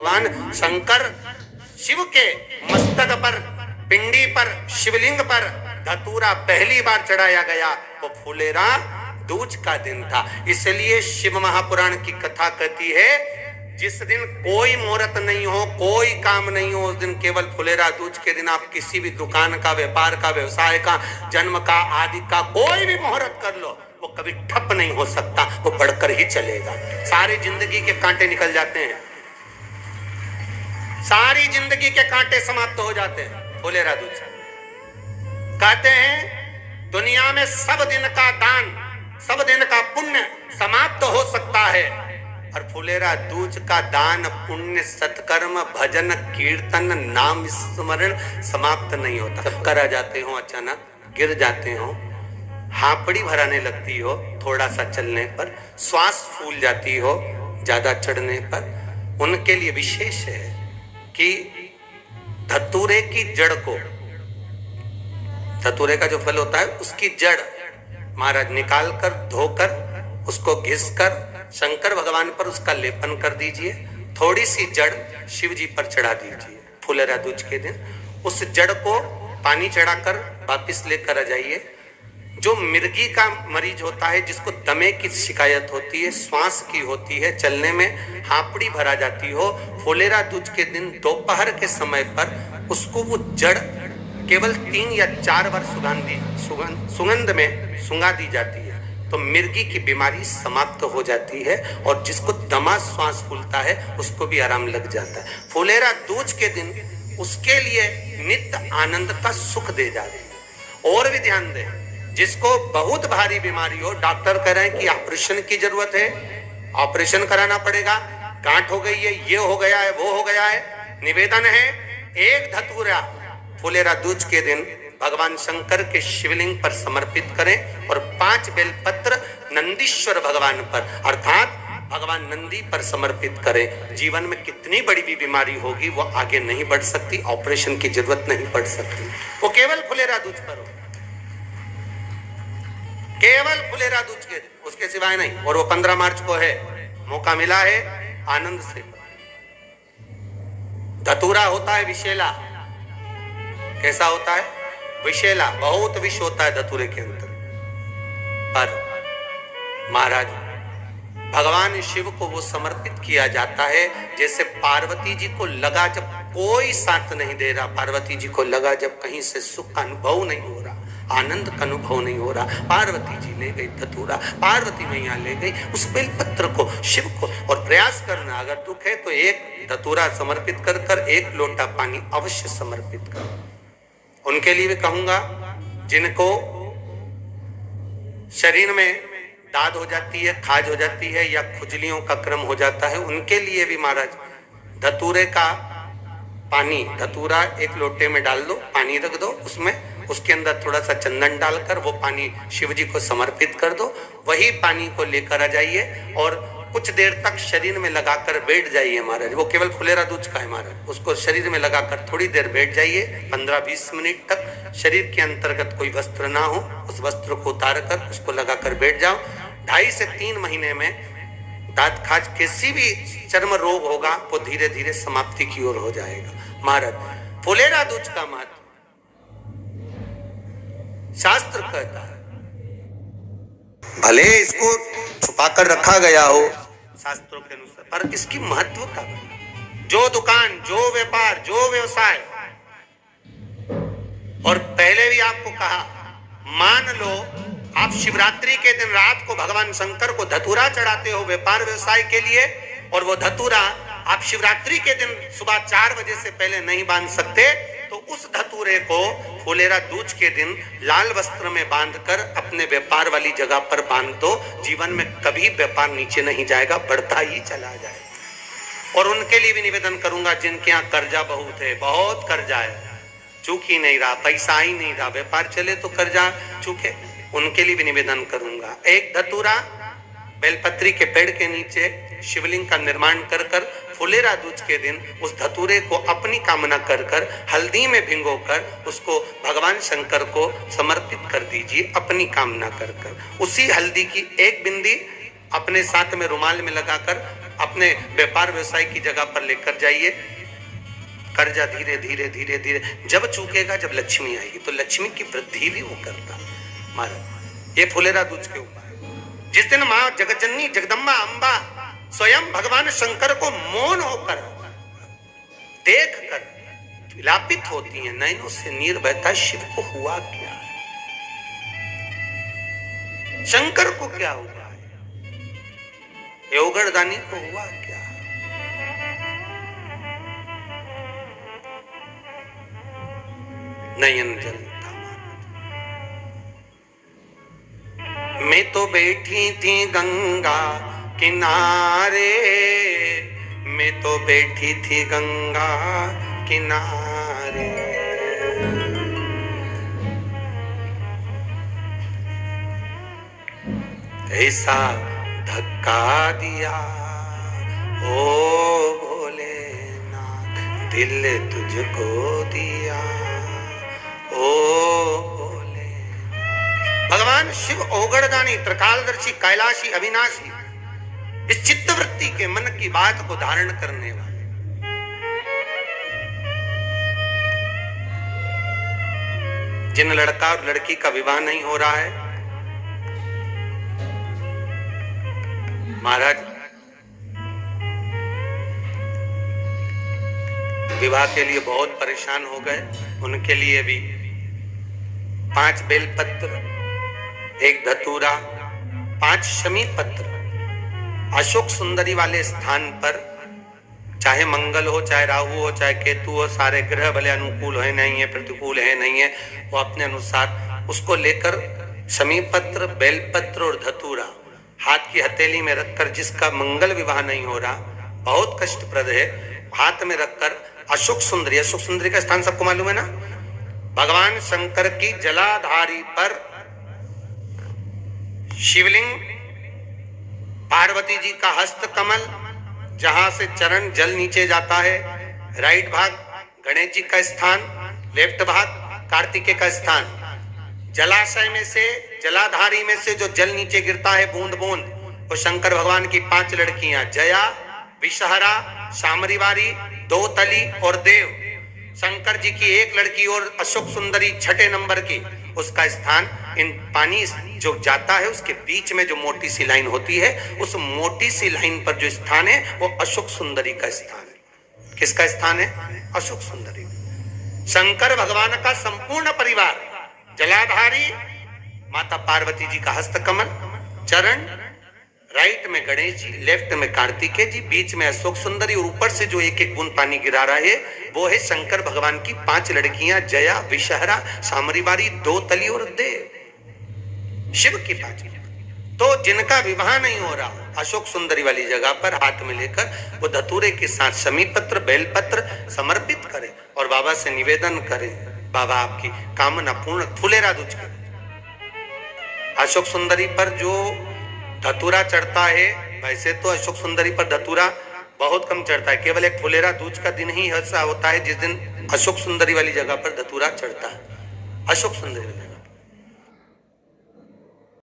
भगवान शंकर शिव के मस्तक पर, पिंडी पर, शिवलिंग पर धतूरा पहली बार चढ़ाया गया वो फुलेरा दूज का दिन था। इसलिए शिव महापुराण की कथा कहती है जिस दिन कोई मुहूर्त नहीं हो, कोई काम नहीं हो, उस दिन केवल फुलेरा दूज के दिन आप किसी भी दुकान का, व्यापार का, व्यवसाय का, जन्म का, आदि का कोई भी मुहूर्त कर लो, वो कभी ठप नहीं हो सकता, वो बढ़कर ही चलेगा। सारी जिंदगी के कांटे निकल जाते हैं, सारी जिंदगी के कांटे समाप्त हो जाते हैं फुलेरा दूज। कहते हैं दुनिया में सब दिन का दान, सब दिन का पुण्य समाप्त हो सकता है, और फुलेरा दूज का दान, पुण्य, सत्कर्म, भजन, कीर्तन, नाम स्मरण समाप्त नहीं होता। चक्कर आ जाते हो, अचानक गिर जाते हो, हापड़ी भराने लगती हो थोड़ा सा चलने पर, श्वास फूल जाती हो ज्यादा चढ़ने पर, उनके लिए विशेष है कि धतूरे की जड़ को, धतूरे का जो फल होता है उसकी जड़ महाराज निकाल कर, धोकर, उसको घिस कर शंकर भगवान पर उसका लेपन कर दीजिए। थोड़ी सी जड़ शिव जी पर चढ़ा दीजिए फुलेरा दूज के दिन। उस जड़ को पानी चढ़ाकर वापिस लेकर आ जाइए। जो मिर्गी का मरीज होता है, जिसको दमे की शिकायत होती है, श्वास की होती है, चलने में हापड़ी भरा जाती हो, फुलेरा दूज के दिन दोपहर के समय पर उसको वो जड़ केवल 3 या 4 बार सुगंध में सुंगा दी जाती है, तो मिर्गी की बीमारी समाप्त हो जाती है, और जिसको दमा श्वास फूलता है उसको भी आराम लग जाता है। फुलेरा दूज के दिन उसके लिए नित्य आनंद का सुख दे जाते हैं। और भी ध्यान दें, जिसको बहुत भारी बीमारी हो, डॉक्टर कह रहे हैं कि ऑपरेशन की जरूरत है, ऑपरेशन कराना पड़ेगा, गांठ हो गई है, ये हो गया है, वो हो गया है, निवेदन है एक धतूरा फुलेरा दूज के दिन भगवान शंकर के शिवलिंग पर समर्पित करें, और 5 बेलपत्र नंदीश्वर भगवान पर अर्थात भगवान नंदी पर समर्पित करें। जीवन में कितनी बड़ी भी बीमारी होगी वो आगे नहीं बढ़ सकती, ऑपरेशन की जरूरत नहीं पड़ सकती, वो केवल फुलेरा दूज पर हो, केवल फुलेरा दूज के दिन, उसके सिवाय नहीं। और वो 15 मार्च को है, मौका मिला है, आनंद से। धतूरा होता है विषैला, कैसा होता है? विषैला, बहुत विष होता है धतूरे के अंदर। पर महाराज भगवान शिव को वो समर्पित किया जाता है जैसे पार्वती जी को लगा, जब कोई साथ नहीं दे रहा, पार्वती जी को लगा जब कहीं से सुख का अनुभव नहीं हो रहा, आनंद का अनुभव नहीं हो रहा, पार्वती जी ले गई धतूरा, पार्वती मैया ले गई उस बेलपत्र को शिव को। और प्रयास करना, अगर दुख है तो एक धतूरा समर्पित कर कर 1 लोटा पानी अवश्य समर्पित करो। उनके लिए भी कहूंगा जिनको शरीर में दाद हो जाती है, खाज हो जाती है, या खुजलियों का क्रम हो जाता है, उनके लिए भी महाराज धतूरे का पानी, धतूरा 1 लोटे में डाल दो, पानी रख दो उसमें, उसके अंदर थोड़ा सा चंदन डालकर वो पानी शिव जी को समर्पित कर दो। वही पानी को लेकर आ जाइए और कुछ देर तक शरीर में लगाकर बैठ जाइए महाराज। वो केवल फुलेरा दूज का है महाराज, उसको शरीर में लगाकर थोड़ी देर बैठ जाइए, 15-20 मिनट तक। शरीर के अंतर्गत कोई वस्त्र ना हो, उस वस्त्र को उतार कर उसको लगाकर बैठ जाओ। 2.5 से 3 महीने में दांत खाज, किसी भी चर्म रोग होगा वो धीरे धीरे समाप्ति की ओर हो जाएगा। महाराज फुलेरा दूज का महत्व शास्त्र कहता है, भले इसको छुपाकर रखा गया हो शास्त्रों के अनुसार, पर इसकी महत्वता, जो दुकान, जो व्यापार, जो व्यवसाय, और पहले भी आपको कहा, मान लो आप शिवरात्रि के दिन रात को भगवान शंकर को धतूरा चढ़ाते हो व्यापार व्यवसाय के लिए, और वो धतूरा आप शिवरात्रि के दिन सुबह 4 बजे से पहले नहीं बांध सकते, तो उस धतूरे को फुलेरा दूज के दिन लाल वस्त्र में बांधकर अपने व्यापार वाली जगह पर बांध दो। जीवन में कभी व्यापार नीचे नहीं जाएगा, बढ़ता ही चला जाएगा। और उनके लिए भी निवेदन करूंगा जिनके यहाँ कर्जा बहुत है, बहुत कर्जा है, चूक ही नहीं रहा, पैसा ही नहीं रहा, व्यापार चले तो कर्जा चूके, उनके लिए भी निवेदन करूंगा। 1 धतूरा बेलपत्री के पेड़ के नीचे शिवलिंग का निर्माण कर कर फुलेरा दूज के दिन उस धतूरे को अपनी कामना कर कर हल्दी में भिगोकर उसको भगवान शंकर को समर्पित कर दीजिए अपनी कामना कर कर। उसी हल्दी की 1 बिंदी अपने साथ में रुमाल में लगाकर अपने व्यापार व्यवसाय की जगह पर लेकर जाइए। कर्जा धीरे धीरे धीरे धीरे जब चूकेगा, जब लक्ष्मी आएगी तो लक्ष्मी की वृद्धि भी वो करता महाराज। ये फुलेरा दूज के उपाय। जिस दिन मां जगतजननी जगदम्बा अंबा स्वयं भगवान शंकर को मौन होकर देख कर विलापित होती है, नैनों से नीर बहता, शिव को हुआ क्या, शंकर को क्या हुआ है, योगरदानी को हुआ क्या। नयन जलता मैं तो बैठी थी गंगा किनारे, मैं तो बैठी थी गंगा किनारे, ऐसा धक्का दिया ओ भोलेनाथ, दिल तुझको दिया ओ भोले। भगवान शिव ओगड़दानी, त्रिकालदर्शी, कैलाशी, अविनाशी, इस चित्तवृत्ति के मन की बात को धारण करने वाले। जिन लड़का और लड़की का विवाह नहीं हो रहा है, महाराज विवाह के लिए बहुत परेशान हो गए, उनके लिए भी 5 बेलपत्र, 1 धतूरा, 5 शमी पत्र अशोक सुंदरी वाले स्थान पर, चाहे मंगल हो, चाहे राहु हो, चाहे केतु हो, सारे ग्रह भले अनुकूल है नहीं है, प्रतिकूल है नहीं है, वो अपने अनुसार उसको लेकर शमी पत्र, बेलपत्र और धतूरा हाथ की हथेली में रखकर, जिसका मंगल विवाह नहीं हो रहा, बहुत कष्टप्रद है, हाथ में रखकर अशोक सुंदरी, अशोक सुंदरी का स्थान सबको मालूम है ना, भगवान शंकर की जलाधारी पर शिवलिंग, पार्वती जी का हस्त कमल, जहां से चरण जल नीचे जाता है, राइट भाग गणेश जी का स्थान, लेफ्ट भाग कार्तिकेय का स्थान, जलाशय में से, जलाधारी में से जो जल नीचे गिरता है बूंद बूंद, वो शंकर भगवान की 5 लड़कियां, जया, विषहरा, शामरीवारी, दोतली और देव, शंकर जी की 1 लड़की और अशोक सुंदरी 6ठे नंबर की, उसका स्थान, इन पानी जो जाता है उसके बीच में जो मोटी सी लाइन होती है, उस मोटी सी लाइन पर जो स्थान है वो अशोक सुंदरी का स्थान है। किसका स्थान है? अशोक सुंदरी। शंकर भगवान का संपूर्ण परिवार, जलाधारी माता पार्वती जी का हस्तकमल, चरण, राइट में गणेश जी, लेफ्ट में कार्तिकेय जी, बीच में अशोक सुंदरी, और ऊपर से जो 1-1 बूंद पानी गिरा रहा है वो है शंकर भगवान की 5 लड़कियां, जया, विषहरा, शामरीवारी, दोतली और देव, शिव की 5। तो जिनका विवाह नहीं हो रहा, अशोक सुंदरी वाली जगह पर हाथ में लेकर वो धतूरे के साथ शमी पत्र, बेलपत्र समर्पित करें और बाबा से निवेदन करें, बाबा आपकी कामना पूर्ण, फुलेरा दूज करें। अशोक सुंदरी पर जो धतूरा चढ़ता है, वैसे तो अशोक सुंदरी पर धतूरा बहुत कम चढ़ता है, केवल एक फुलेरा दूज का दिन ही ऐसा होता है जिस दिन अशोक सुंदरी वाली जगह पर धतूरा चढ़ता है। अशोक सुंदरी